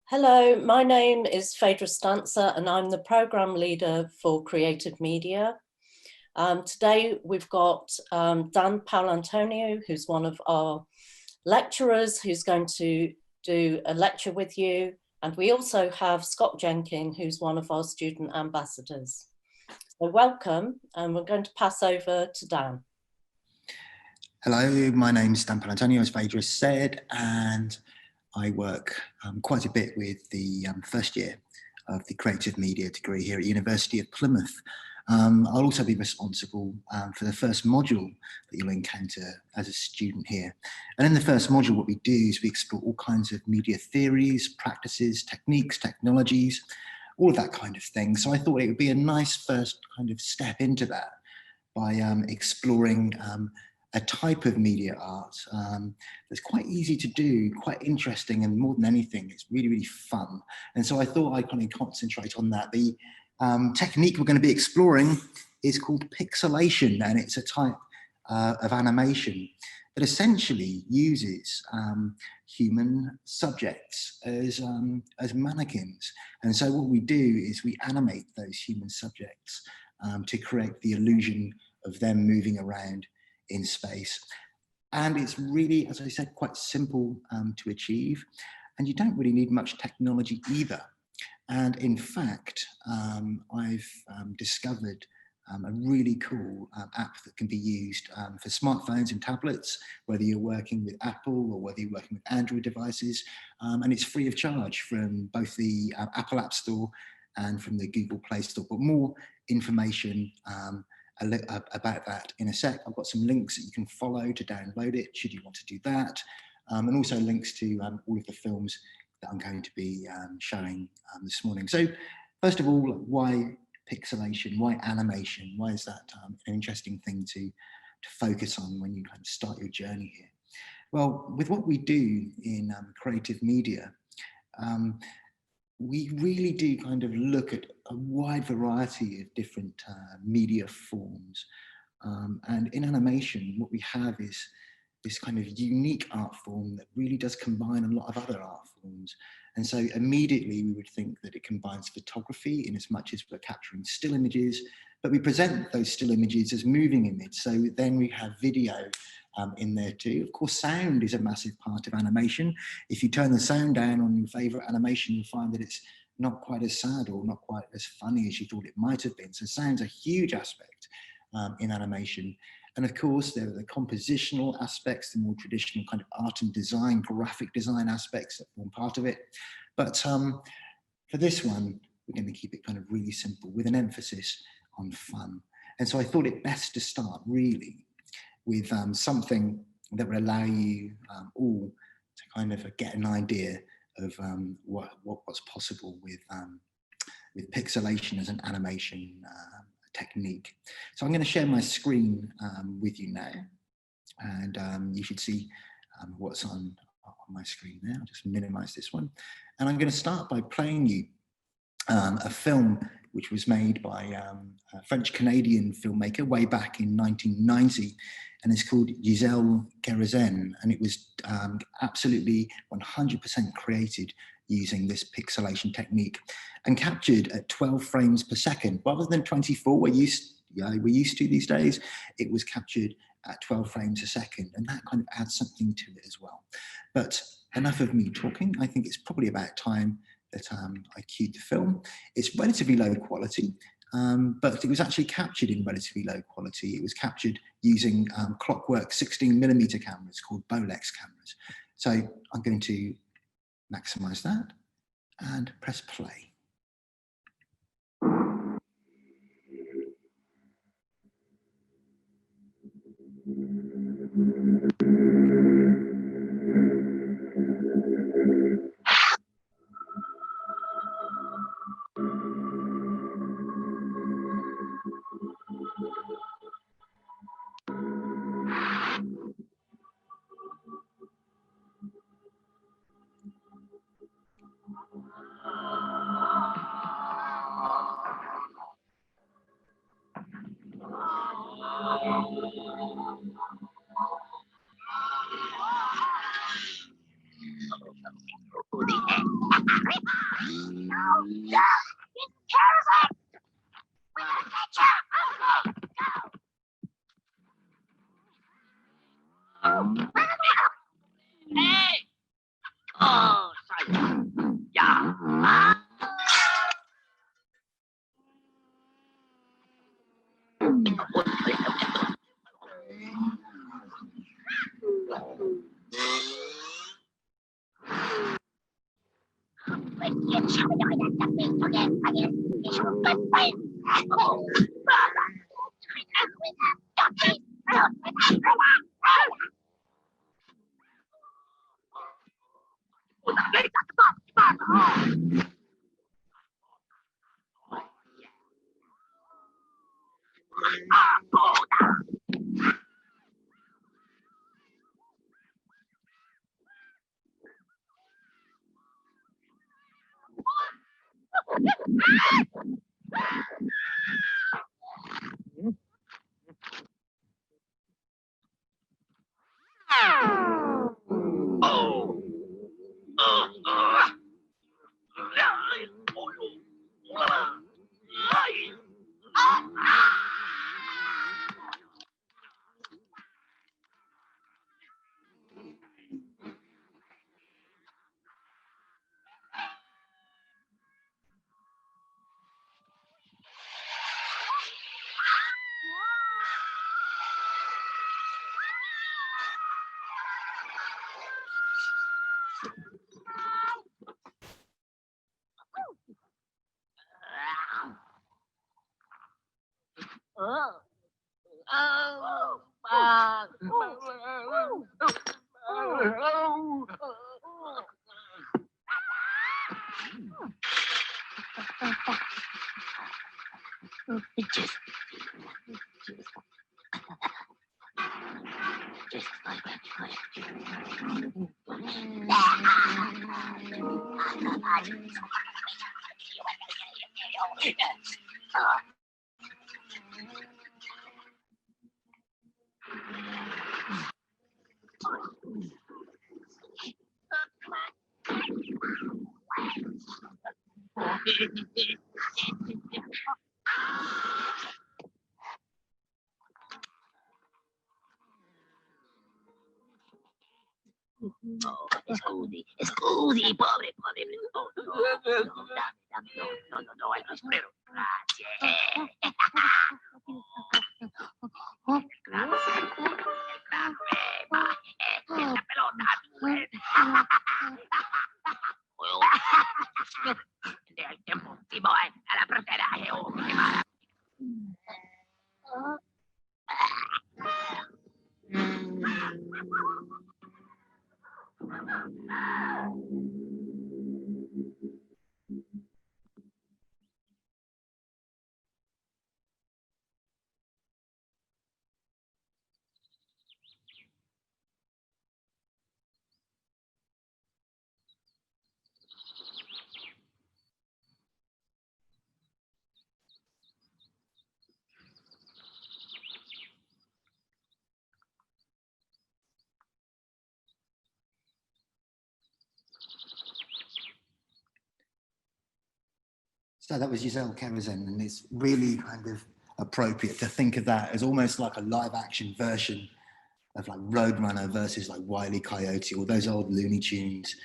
Hello, my name is Phaedra Stancer and I'm the Programme Leader for Creative Media. Today we've got Dan Paolantonio, who's one of our lecturers who's going to do a lecture with you. And we also have Scott Jenkin, who's one of our student ambassadors. So welcome, and we're going to pass over to Dan. Hello, my name's Dan Paolantonio, as Phaedra said, and I work quite a bit with the first year of the Creative Media degree here at University of Plymouth. I'll also be responsible for the first module that you'll encounter as a student here. And in the first module, what we do is we explore all kinds of media theories, practices, techniques, technologies, all of that kind of thing. So I thought it would be a nice first kind of step into that by exploring a type of media art that's quite easy to do, quite interesting, and more than anything, it's really, really fun. And so I thought I'd kind of concentrate on that. The technique we're going to be exploring is called pixelation, and it's a type of animation that essentially uses human subjects as mannequins. And so what we do is we animate those human subjects to create the illusion of them moving around in space. And it's really, as I said, quite simple to achieve. And you don't really need much technology either. And in fact, I've discovered a really cool app that can be used for smartphones and tablets, whether you're working with Apple or whether you're working with Android devices. And it's free of charge from both the Apple App Store and from the Google Play Store. But more information about that in a sec. I've got some links that you can follow to download it, should you want to do that. And also links to all of the films that I'm going to be showing this morning. So first of all, why pixelation? Why animation? Why is that an interesting thing to focus on when you kind of start your journey here? Well, with what we do in creative media, we really do kind of look at a wide variety of different media forms. And in animation, what we have is this kind of unique art form that really does combine a lot of other art forms. And so immediately we would think that it combines photography in as much as we're capturing still images, but we present those still images as moving images. So then we have video in there too. Of course, sound is a massive part of animation. If you turn the sound down on your favorite animation, you'll find that it's not quite as sad or not quite as funny as you thought it might have been. So sound's a huge aspect in animation. And of course, there are the compositional aspects, the more traditional kind of art and design, graphic design aspects that form part of it. But for this one, we're going to keep it kind of really simple with an emphasis on fun. And so I thought it best to start really with something that would allow you all to kind of get an idea of what's possible with pixelation as an animation technique. So I'm going to share my screen with you now, and you should see what's on my screen now. I'll just minimize this one. And I'm going to start by playing you a film which was made by a French-Canadian filmmaker way back in 1990, and it's called Giselle Guérazin, and it was absolutely 100% created using this pixelation technique and captured at 12 frames per second rather than 24 we're used to these days. It was captured at 12 frames a second, and that kind of adds something to it as well. But enough of me talking. I think it's probably about time that I cued the film. It's relatively low quality, but it was actually captured in relatively low quality. It was captured using clockwork 16mm cameras called Bolex cameras. So I'm going to maximize that and press play. Scusi, pobre. No, no, lo espero. Grazie. La pelota. Del tiempo, tipo, a la frontera es última. So that was Giselle Kevizan, and it's really kind of appropriate to think of that as almost like a live action version of like Roadrunner versus like Wile E. Coyote, or those old Looney Tunes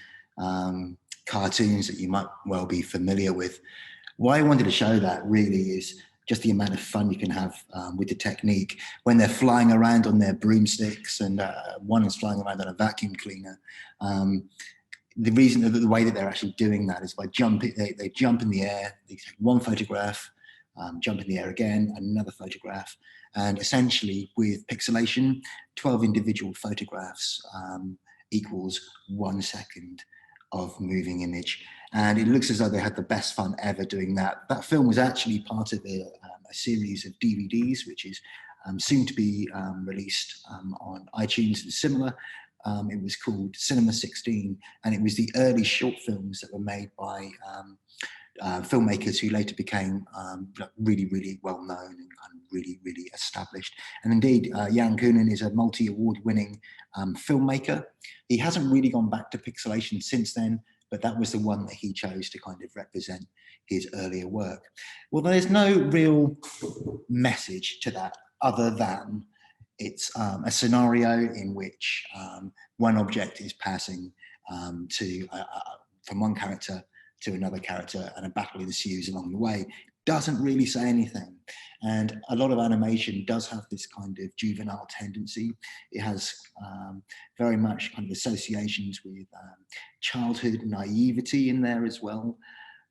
cartoons that you might well be familiar with. Why I wanted to show that really is just the amount of fun you can have with the technique when they're flying around on their broomsticks, and one is flying around on a vacuum cleaner. The reason that the way that they're actually doing that is by jumping, they jump in the air, they take one photograph, jump in the air again, another photograph, and essentially with pixelation, 12 individual photographs equals 1 second of moving image. And it looks as though they had the best fun ever doing that. That film was actually part of a series of DVDs, which is soon to be released on iTunes and similar. It was called Cinema 16, and it was the early short films that were made by filmmakers who later became really, really well known and kind of really, really established. And indeed, Jan Koonen is a multi-award winning filmmaker. He hasn't really gone back to pixelation since then, but that was the one that he chose to kind of represent his earlier work. Well, there's no real message to that other than it's a scenario in which one object is passing from one character to another character, and a battle ensues along the way. doesn't really say anything. And a lot of animation does have this kind of juvenile tendency. It has very much kind of associations with childhood naivety in there as well.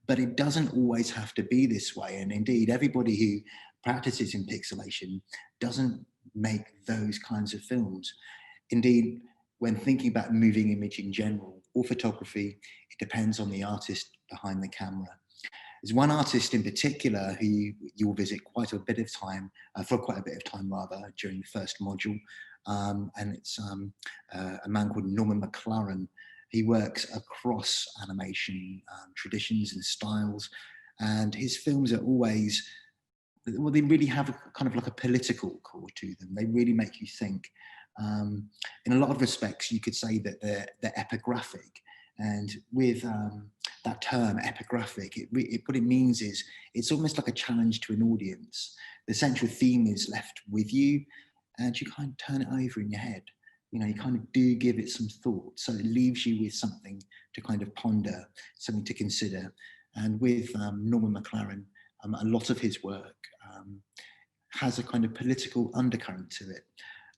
But it doesn't always have to be this way. And indeed, everybody who practices in pixelation doesn't make those kinds of films. Indeed, when thinking about moving image in general, or photography, it depends on the artist behind the camera. There's one artist in particular who you'll visit quite a bit of time, for quite a bit of time rather, during the first module. And it's a man called Norman McLaren. He works across animation traditions and styles, and his films are always, well, they really have a kind of like a political core to them. They really make you think. In a lot of respects, you could say that they're epigraphic. And with that term, epigraphic, what it means is it's almost like a challenge to an audience. The central theme is left with you, and you kind of turn it over in your head. You know, you kind of do give it some thought. So it leaves you with something to kind of ponder, something to consider. And with Norman McLaren, a lot of his work has a kind of political undercurrent to it.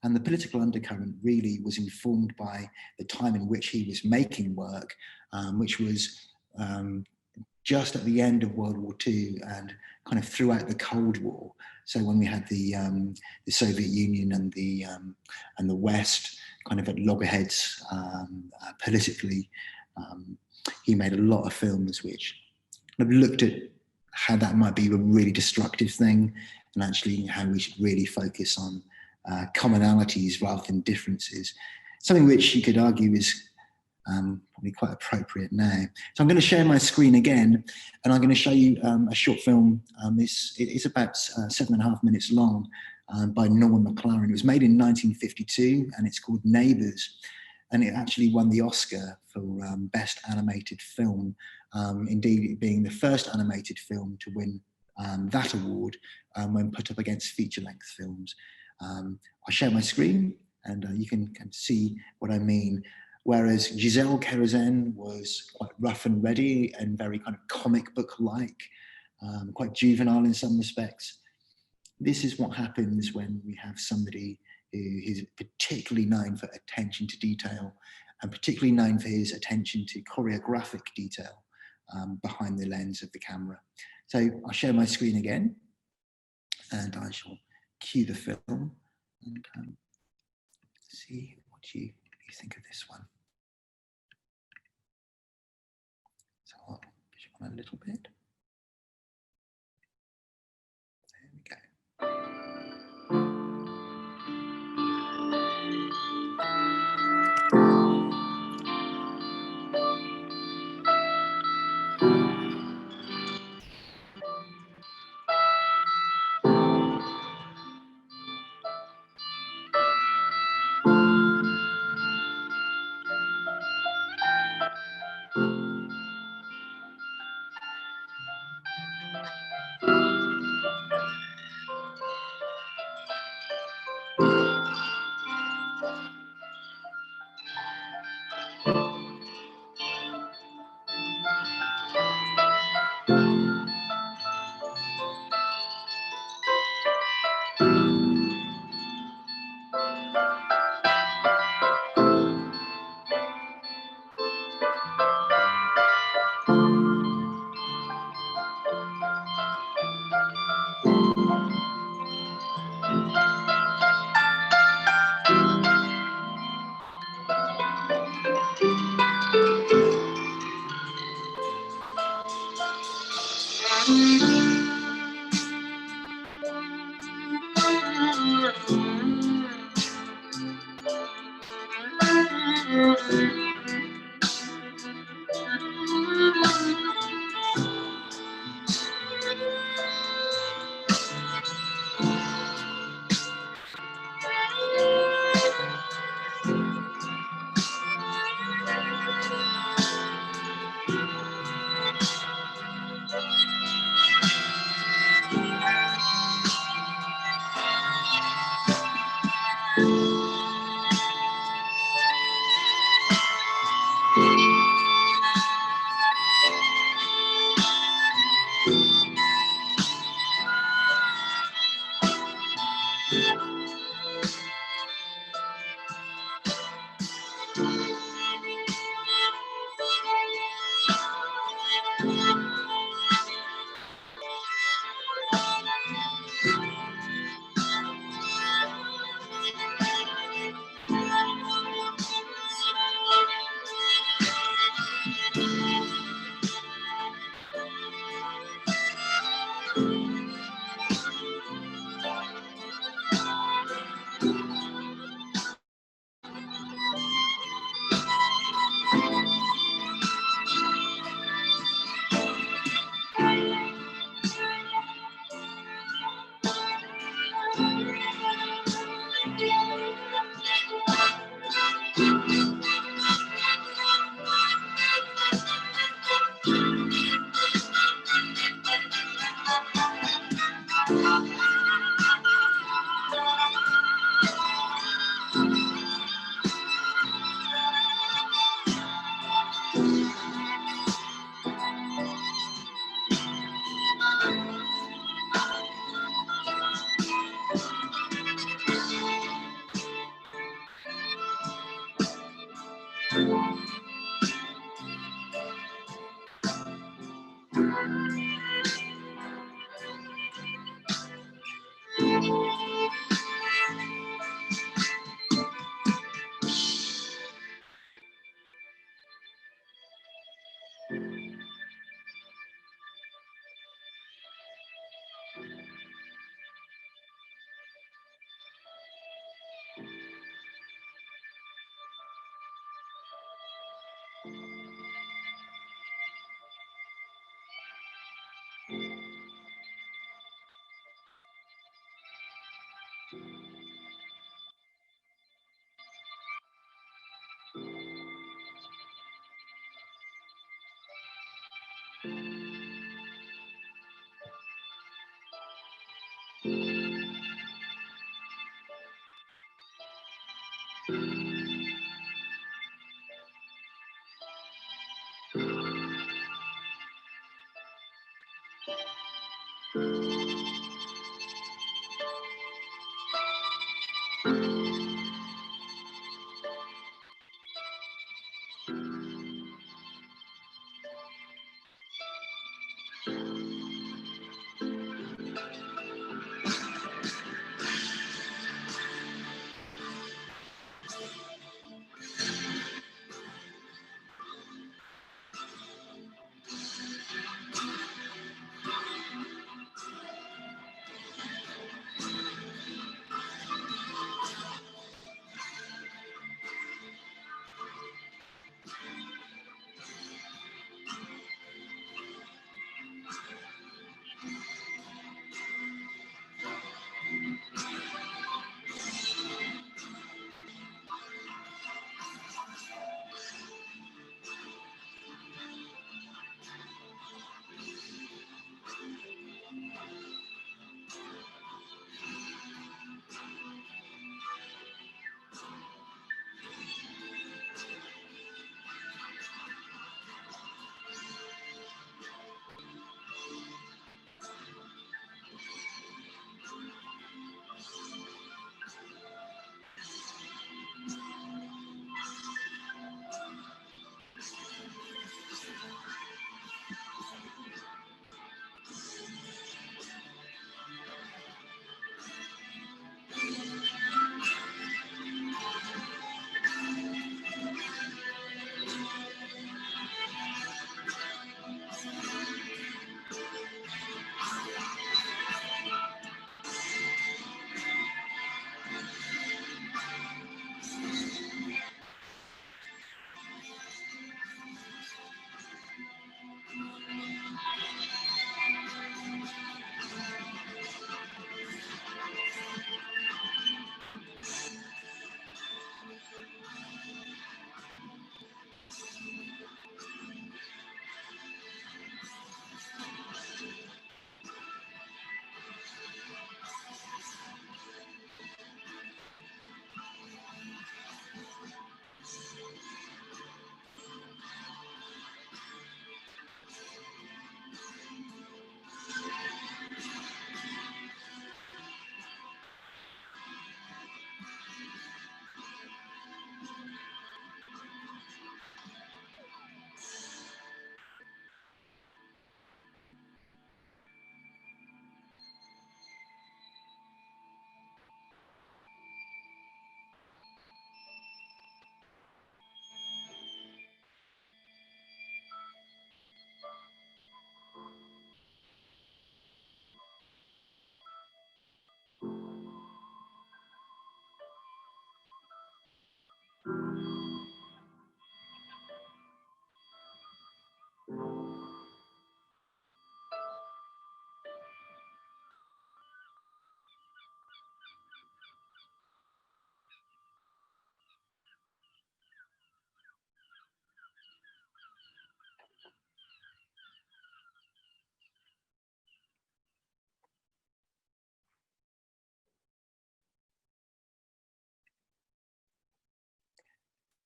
And the political undercurrent really was informed by the time in which he was making work, which was just at the end of World War II and kind of throughout the Cold War. So when we had the Soviet Union and the West kind of at loggerheads politically, he made a lot of films which kind of looked at how that might be a really destructive thing, and actually how we should really focus on commonalities rather than differences. Something which you could argue is probably quite appropriate now. So I'm going to share my screen again, and I'm going to show you a short film. It's about 7.5 minutes long, by Norman McLaren. It was made in 1952, and it's called Neighbours. And it actually won the Oscar for Best Animated Film, indeed it being the first animated film to win that award when put up against feature-length films. I'll share my screen, and you can see what I mean. Whereas Giselle Kerazen was quite rough and ready and very kind of comic book-like, quite juvenile in some respects. This is what happens when we have somebody who is particularly known for attention to detail, and particularly known for his attention to choreographic detail behind the lens of the camera. So I'll share my screen again, and I shall cue the film and see what you think of this one. So I'll push it on a little bit. There we go.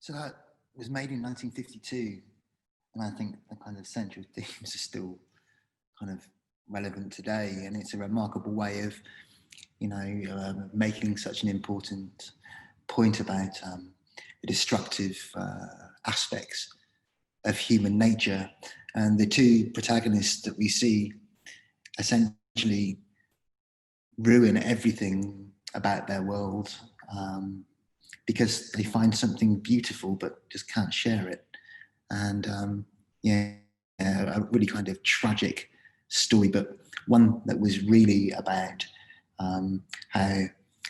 So that was made in 1952. And I think the kind of central themes are still kind of relevant today. And it's a remarkable way of, making such an important point about the destructive aspects of human nature. And the two protagonists that we see essentially ruin everything about their world because they find something beautiful but just can't share it. And a really kind of tragic story, but one that was really about how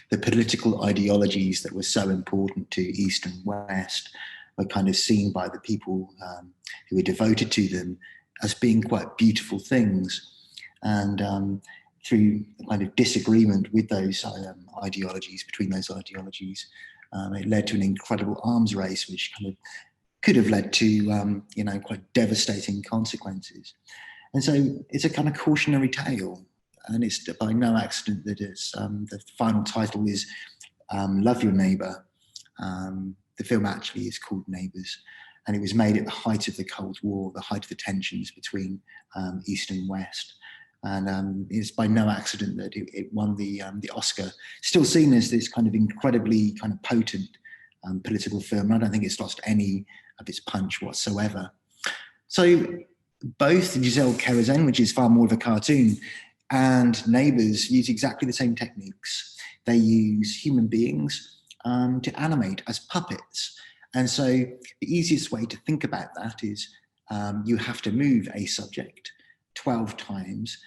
the political ideologies that were so important to East and West were kind of seen by the people who were devoted to them as being quite beautiful things. And through kind of disagreement with those ideologies, between those ideologies, it led to an incredible arms race, which kind of could have led to quite devastating consequences. And so it's a kind of cautionary tale, and it's by no accident that it's the final title is Love Your Neighbour. The film actually is called Neighbours, and it was made at the height of the Cold War, the height of the tensions between East and West. And it's by no accident that it won the Oscar, still seen as this kind of incredibly kind of potent political film. I don't think it's lost any of its punch whatsoever. So both Giselle Kerazen, which is far more of a cartoon, and Neighbours use exactly the same techniques. They use human beings to animate as puppets. And so the easiest way to think about that is you have to move a subject 12 times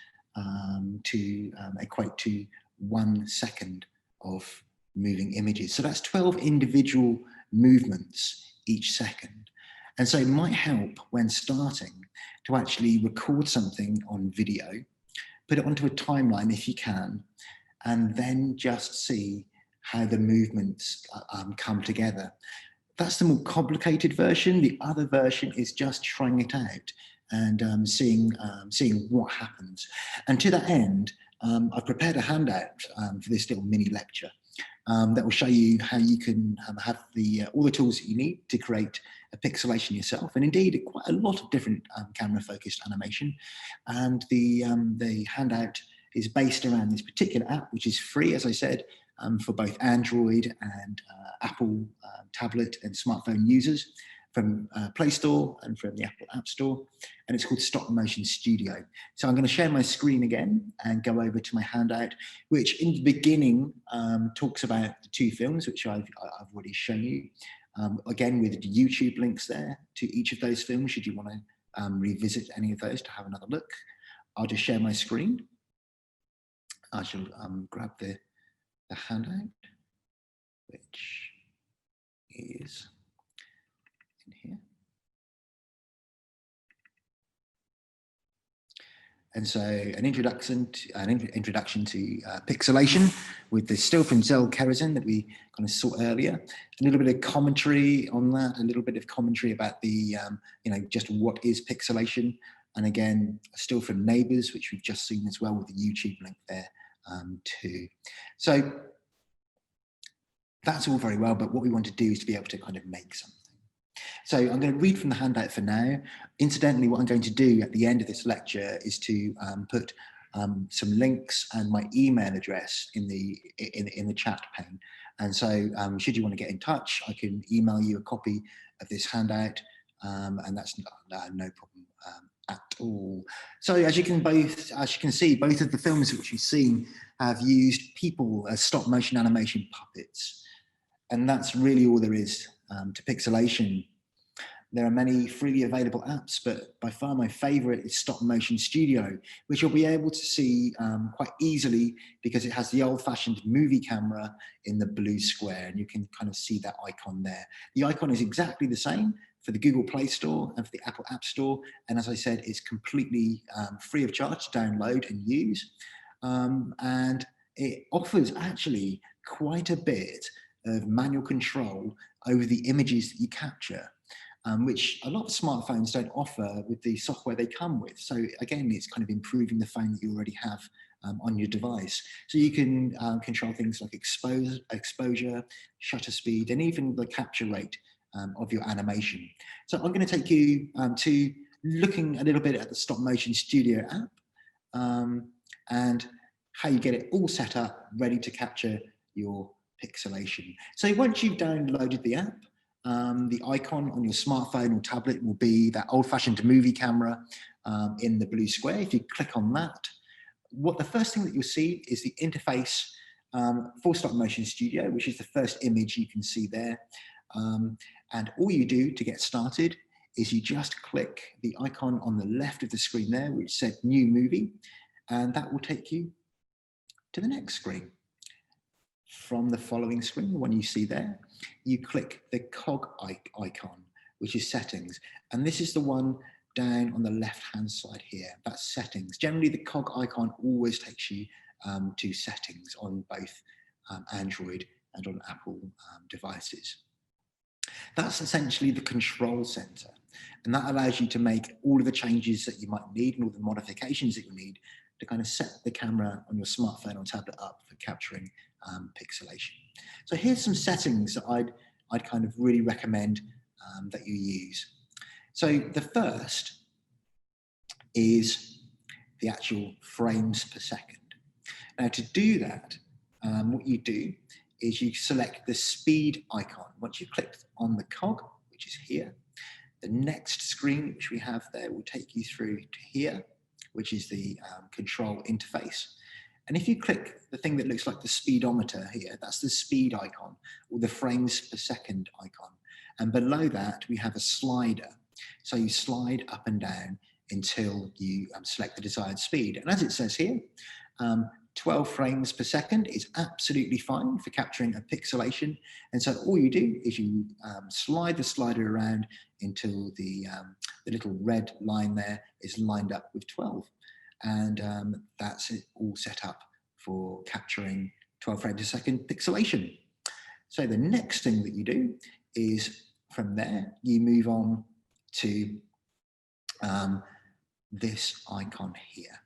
to equate to 1 second of moving images. So that's 12 individual movements each second. And so it might help when starting to actually record something on video, put it onto a timeline if you can, and then just see how the movements come together. That's the more complicated version. The other version is just trying it out and seeing what happens. And to that end, I've prepared a handout for this little mini lecture that will show you how you can have all the tools that you need to create a pixelation yourself, and indeed quite a lot of different camera-focused animation. And the handout is based around this particular app, which is free, as I said, for both Android and Apple tablet and smartphone users, from Play Store and from the Apple App Store, and it's called Stop Motion Studio. So I'm going to share my screen again and go over to my handout, which in the beginning talks about the two films, which I've already shown you, again with YouTube links there to each of those films, should you want to revisit any of those to have another look. I'll just share my screen. I shall grab the handout, which is in here. And so an introduction to pixelation with the still from Giselle Kerazen that we kind of saw earlier. A little bit of commentary on that, a little bit of commentary about the, just what is pixelation. And again, still from Neighbours, which we've just seen as well with the YouTube link there too. So that's all very well, but what we want to do is to be able to kind of make something. So I'm going to read from the handout for now. Incidentally, what I'm going to do at the end of this lecture is to put some links and my email address in the chat pane. And so should you want to get in touch, I can email you a copy of this handout, and that's no problem at all. So as you can see, both of the films which you've seen have used people as stop motion animation puppets. And that's really all there is to pixelation. There are many freely available apps, but by far my favorite is Stop Motion Studio, which you'll be able to see quite easily because it has the old-fashioned movie camera in the blue square, and you can kind of see that icon there. The icon is exactly the same for the Google Play Store and for the Apple App Store, and as I said, it's completely free of charge to download and use. And it offers actually quite a bit of manual control over the images that you capture, which a lot of smartphones don't offer with the software they come with. So again, it's kind of improving the phone that you already have on your device. So you can control things like exposure, shutter speed, and even the capture rate of your animation. So I'm going to take you to looking a little bit at the Stop Motion Studio app and how you get it all set up, ready to capture your pixelation. So once you've downloaded the app, the icon on your smartphone or tablet will be that old-fashioned movie camera in the blue square. If you click on that, the first thing that you'll see is the interface for Stop Motion Studio, which is the first image you can see there. And all you do to get started is you just click the icon on the left of the screen there, which said New Movie, and that will take you to the next screen. From the following screen, the one you see there, you click the cog icon, which is Settings, and this is the one down on the left-hand side here. That's Settings. Generally, the cog icon always takes you to Settings on both Android and on Apple devices. That's essentially the control center, and that allows you to make all of the changes that you might need and all the modifications that you need to kind of set the camera on your smartphone or tablet up for capturing pixelation. So here's some settings that I'd kind of really recommend that you use. So the first is the actual frames per second. Now to do that, what you do is you select the speed icon. Once you've clicked on the cog, which is here, the next screen, which we have there, will take you through to here, which is the control interface. And if you click the thing that looks like the speedometer here, that's the speed icon or the frames per second icon. And below that, we have a slider. So you slide up and down until you select the desired speed. And as it says here, 12 frames per second is absolutely fine for capturing a pixelation. And so all you do is you slide the slider around until the little red line there is lined up with 12. And that's it all set up for capturing 12 frames a second pixelation. So the next thing that you do is from there, you move on to this icon here.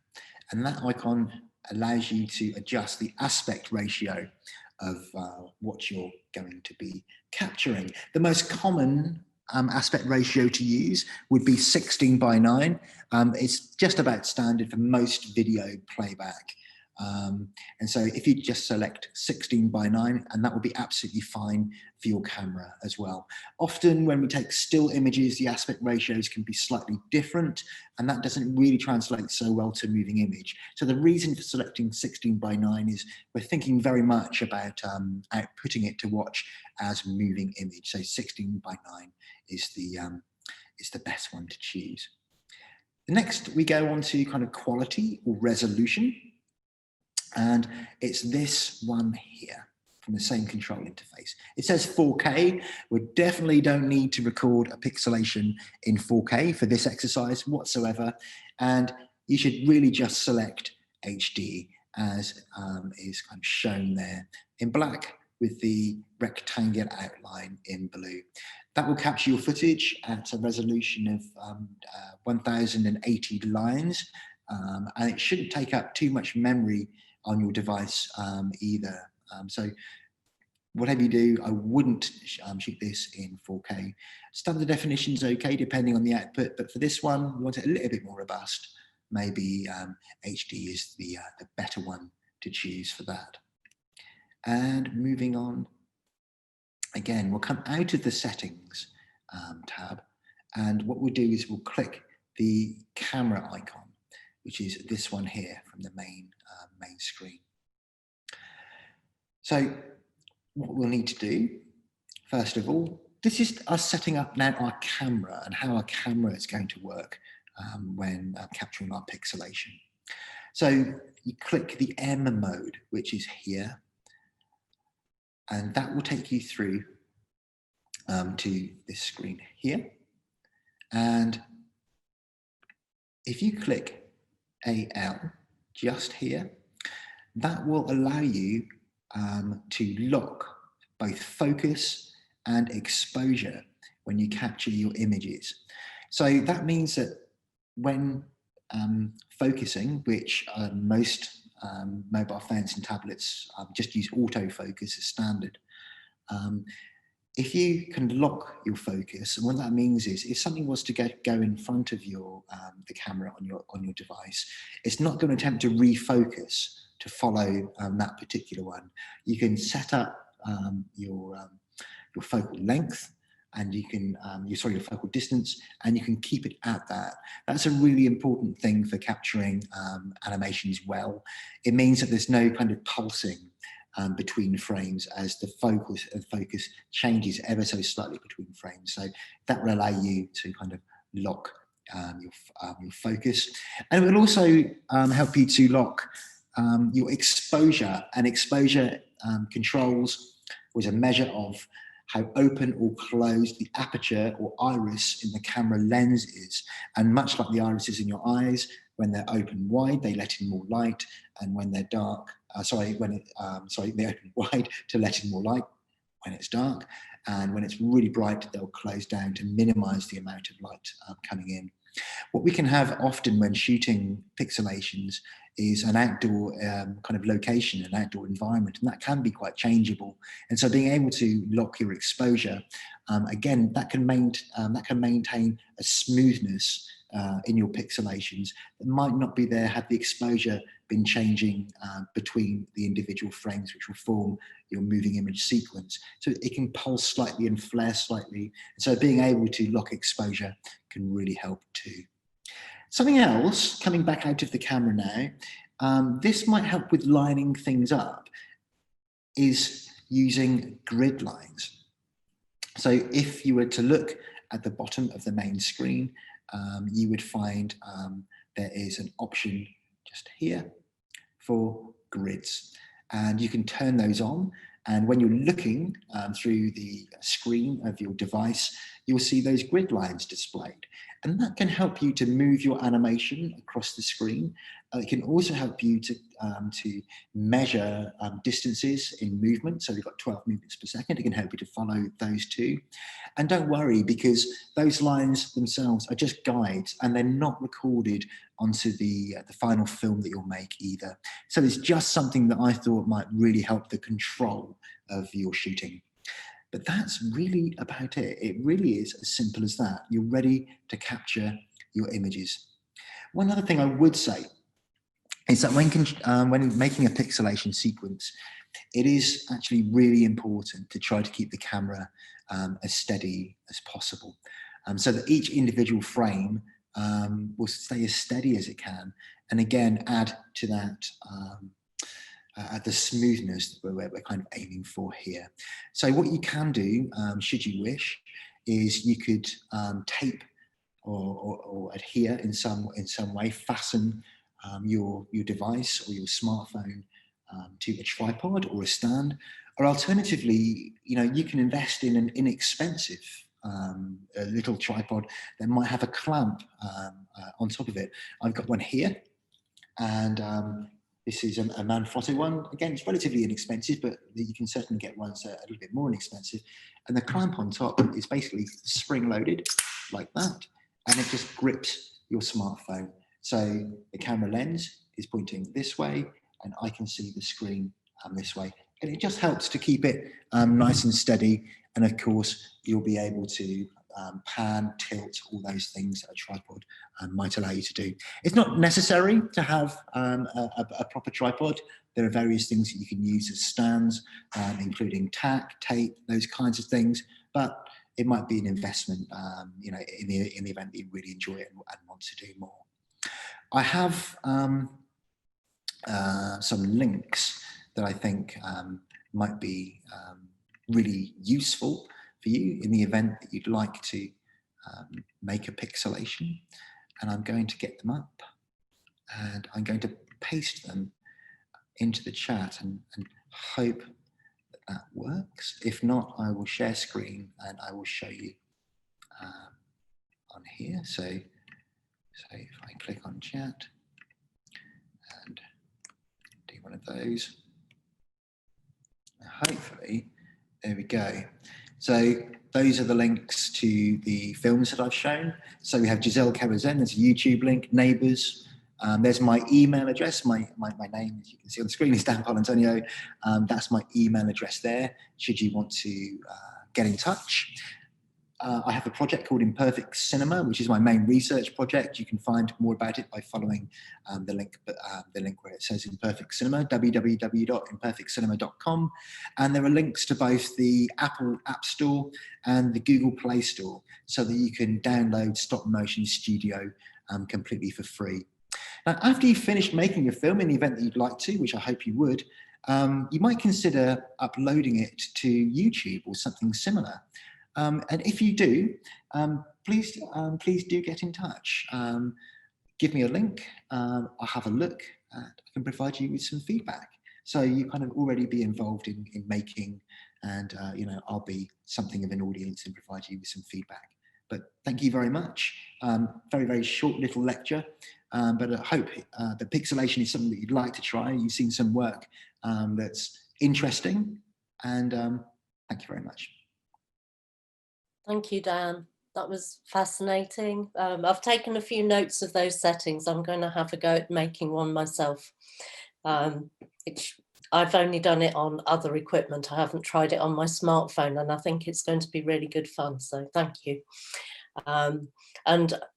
And that icon allows you to adjust the aspect ratio of what you're going to be capturing. The most common aspect ratio to use would be 16:9. It's just about standard for most video playback. And so if you just select 16:9, and that will be absolutely fine for your camera as well. Often when we take still images, the aspect ratios can be slightly different, and that doesn't really translate so well to a moving image. So the reason for selecting 16:9 is we're thinking very much about outputting it to watch as moving image. So 16:9 is the best one to choose. Next, we go on to kind of quality or resolution. And it's this one here from the same control interface. It says 4K. We definitely don't need to record a pixelation in 4K for this exercise whatsoever. And you should really just select HD as is kind of shown there in black with the rectangular outline in blue. That will capture your footage at a resolution of 1080 lines. And it shouldn't take up too much memory on your device either. So whatever you do, I wouldn't shoot this in 4K. Standard definition is okay depending on the output, but for this one, we want it a little bit more robust. Maybe HD is the better one to choose for that. And moving on, again, we'll come out of the settings tab, and what we'll do is we'll click the camera icon, which is this one here from the main screen. So what we'll need to do, first of all, this is us setting up now our camera and how our camera is going to work when capturing our pixelation. So you click the M mode, which is here, and that will take you through to this screen here. And if you click AL just here, that will allow you to lock both focus and exposure when you capture your images. So that means that when focusing, which most mobile phones and tablets just use autofocus as standard, if you can lock your focus, and what that means is, if something was to go in front of your the camera on your device, it's not going to attempt to refocus to follow that particular one. You can set up your focal length, and you can your focal distance, and you can keep it at that. That's a really important thing for capturing animations well. It means that there's no kind of pulsing between frames as the focus changes ever so slightly between frames. So that will allow you to kind of lock your focus, and it will also help you to lock your exposure. And exposure controls was a measure of how open or closed the aperture or iris in the camera lens is. And much like the irises in your eyes, when they're open wide, they let in more light, and when they're dark, they open wide to let in more light when it's dark, and when it's really bright, they'll close down to minimize the amount of light coming in. What we can have often when shooting pixelations is an outdoor kind of location, an outdoor environment, and that can be quite changeable. And so being able to lock your exposure, again, that can maintain a smoothness in your pixelations that might not be there had the exposure been changing between the individual frames, which will form your moving image sequence. So it can pulse slightly and flare slightly. And so being able to lock exposure can really help too. Something else, coming back out of the camera now, this might help with lining things up, is using grid lines. So if you were to look at the bottom of the main screen, you would find there is an option just here for grids, and you can turn those on, and when you're looking through the screen of your device, you'll see those grid lines displayed, and that can help you to move your animation across the screen. It can also help you to measure distances in movement. So we've got 12 movements per second. It can help you to follow those too. And don't worry, because those lines themselves are just guides, and they're not recorded onto the final film that you'll make either. So it's just something that I thought might really help the control of your shooting. But that's really about it. It really is as simple as that. You're ready to capture your images. One other thing I would say is that when making a pixelation sequence, it is actually really important to try to keep the camera as steady as possible, so that each individual frame will stay as steady as it can, and again add to that the smoothness that we're kind of aiming for here. So what you can do, should you wish, is you could tape or adhere in some way, fasten your device or your smartphone to a tripod or a stand, or alternatively, you can invest in an inexpensive a little tripod that might have a clamp on top of it. I've got one here, and this is a Manfrotto one. Again, it's relatively inexpensive, but you can certainly get ones that are a little bit more inexpensive. And the clamp on top is basically spring-loaded like that, and it just grips your smartphone. So the camera lens is pointing this way, and I can see the screen this way. And it just helps to keep it nice and steady. And of course, you'll be able to pan, tilt, all those things that a tripod might allow you to do. It's not necessary to have a proper tripod. There are various things that you can use as stands, including tack, tape, those kinds of things. But it might be an investment, in the event that you really enjoy it and want to do more. I have some links that I think might be really useful for you in the event that you'd like to make a pixelation. And I'm going to get them up, and I'm going to paste them into the chat and hope that that works. If not, I will share screen and I will show you on here. So if I click on chat and do one of those, hopefully, there we go. So those are the links to the films that I've shown. So we have Giselle Karazen, there's a YouTube link, Neighbours. There's my email address. My name, as you can see on the screen, is Dan Paul Antonio. That's my email address there, should you want to get in touch. I have a project called Imperfect Cinema, which is my main research project. You can find more about it by following the link where it says Imperfect Cinema, www.imperfectcinema.com. And there are links to both the Apple App Store and the Google Play Store, so that you can download Stop Motion Studio completely for free. Now, after you've finished making a film, in the event that you'd like to, which I hope you would, you might consider uploading it to YouTube or something similar. And if you do, please do get in touch. Give me a link. I'll have a look. And I can provide you with some feedback. So you kind of already be involved in making, and I'll be something of an audience and provide you with some feedback. But thank you very much. Very, very short little lecture. But I hope that pixelation is something that you'd like to try. You've seen some work that's interesting. And thank you very much. Thank you, Dan. That was fascinating. I've taken a few notes of those settings. I'm going to have a go at making one myself. I've only done it on other equipment. I haven't tried it on my smartphone, and I think it's going to be really good fun. So thank you. And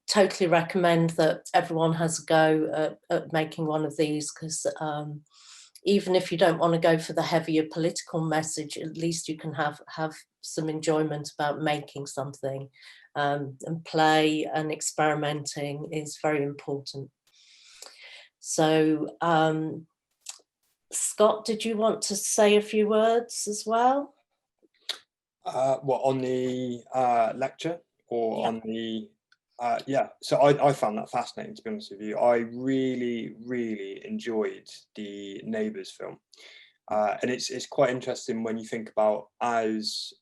totally recommend that everyone has a go at making one of these, because even if you don't want to go for the heavier political message, at least you can have some enjoyment about making something, and play and experimenting is very important. So Scott, did you want to say a few words as well? What, on the lecture, or on the yeah, so I found that fascinating, to be honest with you. I really enjoyed the Neighbours film, and it's quite interesting when you think about, as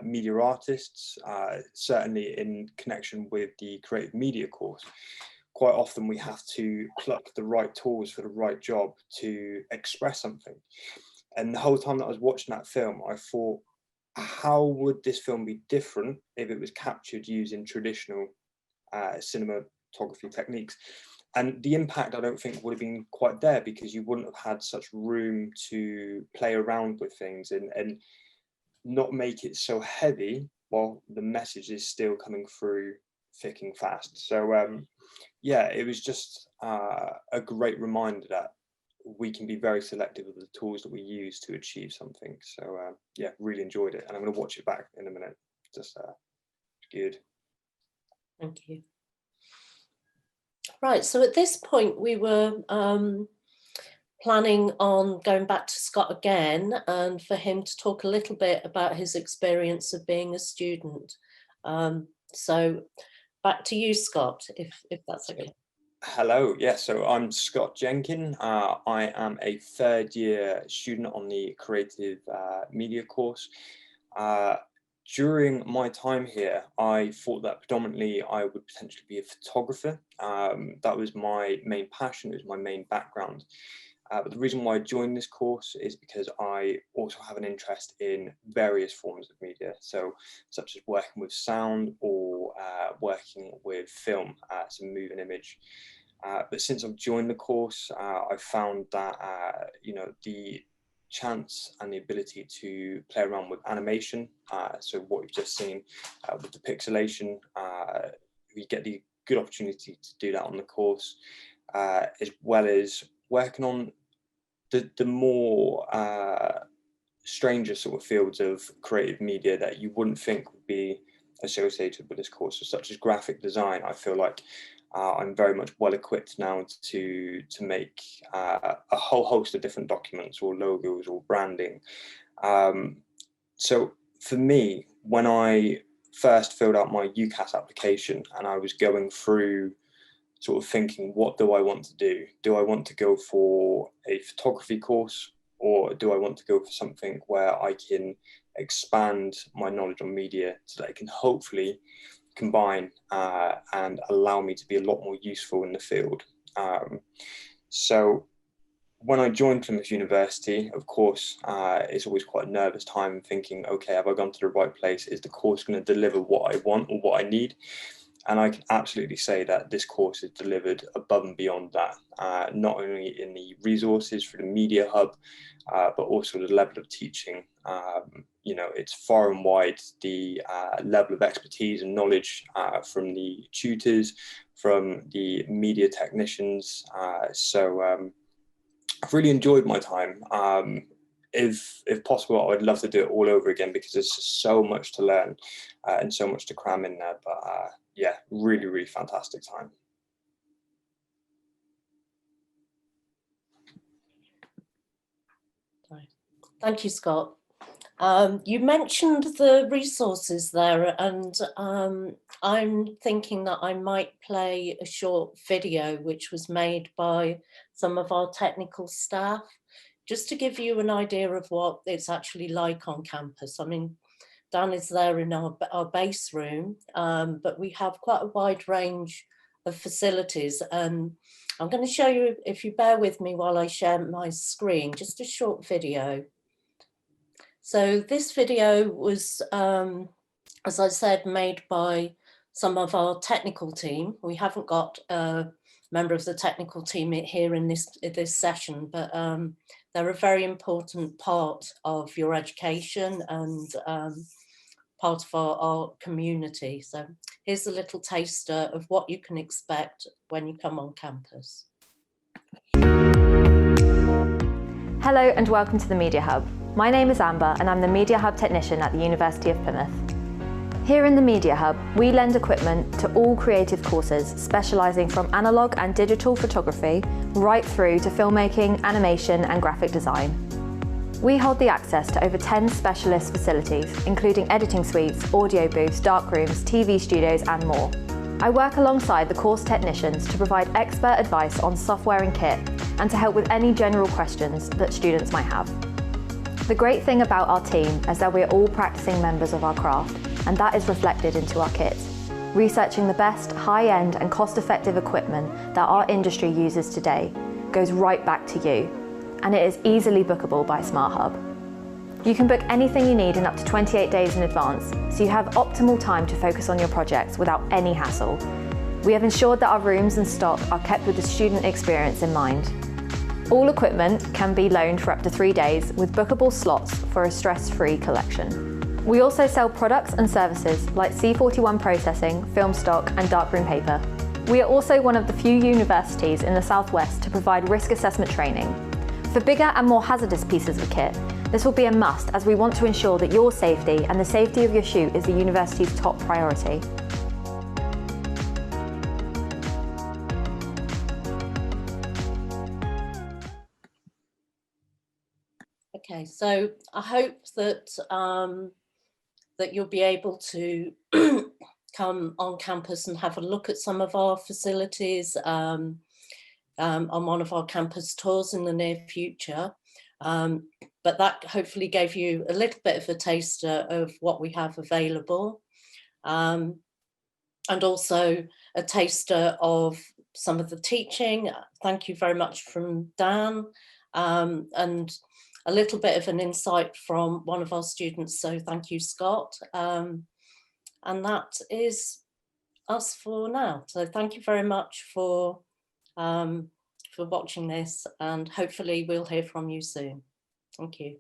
media artists, certainly in connection with the creative media course, quite often we have to pluck the right tools for the right job to express something. And the whole time that I was watching that film, I thought, how would this film be different if it was captured using traditional cinematography techniques? And the impact, I don't think, would have been quite there, because you wouldn't have had such room to play around with things and not make it so heavy while the message is still coming through thick and fast. So yeah, it was just a great reminder that we can be very selective of the tools that we use to achieve something. So yeah, really enjoyed it, and I'm going to watch it back in a minute. Just good. Thank you. Right, so at this point we were planning on going back to Scott again, and for him to talk a little bit about his experience of being a student. So back to you, Scott, if that's okay. Hello, yes, so I'm Scott Jenkin. I am a third year student on the creative media course. During my time here, I thought that predominantly I would potentially be a photographer. That was my main passion, it was my main background. But the reason why I joined this course is because I also have an interest in various forms of media, so such as working with sound or working with film, so moving image. But since I've joined the course, I've found that the chance and the ability to play around with animation, so what we've just seen with the pixelation, we get the good opportunity to do that on the course, as well as working on the more stranger sort of fields of creative media that you wouldn't think would be associated with this course, such as graphic design. I feel like I'm very much well equipped now to make a whole host of different documents or logos or branding. So for me, when I first filled out my UCAS application and I was going through sort of thinking, what do I want to do? Do I want to go for a photography course, or do I want to go for something where I can expand my knowledge on media so that I can hopefully combine and allow me to be a lot more useful in the field? So when I joined Plymouth University, of course, it's always quite a nervous time thinking, okay, have I gone to the right place? Is the course going to deliver what I want or what I need? And I can absolutely say that this course is delivered above and beyond that, not only in the resources for the Media Hub, but also the level of teaching. you know, it's far and wide the level of expertise and knowledge from the tutors, from the media technicians. I've really enjoyed my time. If possible, I would love to do it all over again, because there's just so much to learn and so much to cram in there. But yeah, really, really fantastic time. Thank you, Scott. You mentioned the resources there, and I'm thinking that I might play a short video which was made by some of our technical staff, just to give you an idea of what it's actually like on campus. I mean, Dan is there in our base room, but we have quite a wide range of facilities. And I'm going to show you, if you bear with me while I share my screen, just a short video. So this video was, as I said, made by some of our technical team. We haven't got a member of the technical team here in this session, but they're a very important part of your education and part of our community. So here's a little taster of what you can expect when you come on campus. Hello and welcome to the Media Hub. My name is Amber and I'm the Media Hub Technician at the University of Plymouth. Here in the Media Hub, we lend equipment to all creative courses, specialising from analogue and digital photography right through to filmmaking, animation and graphic design. We hold the access to over 10 specialist facilities, including editing suites, audio booths, darkrooms, TV studios and more. I work alongside the course technicians to provide expert advice on software and kit, and to help with any general questions that students might have. The great thing about our team is that we're all practicing members of our craft, and that is reflected into our kits. Researching the best, high-end and cost-effective equipment that our industry uses today goes right back to you, and it is easily bookable by SmartHub. You can book anything you need in up to 28 days in advance, so you have optimal time to focus on your projects without any hassle. We have ensured that our rooms and stock are kept with the student experience in mind. All equipment can be loaned for up to 3 days with bookable slots for a stress-free collection. We also sell products and services like C41 processing, film stock and darkroom paper. We are also one of the few universities in the Southwest to provide risk assessment training. For bigger and more hazardous pieces of kit, this will be a must, as we want to ensure that your safety and the safety of your shoot is the university's top priority. Okay, so I hope that that you'll be able to come on campus and have a look at some of our facilities on one of our campus tours in the near future. But that hopefully gave you a little bit of a taster of what we have available, and also a taster of some of the teaching. Thank you very much from Dan, and a little bit of an insight from one of our students. So thank you, Scott. And that is us for now. So thank you very much for watching this, and hopefully we'll hear from you soon. Thank you.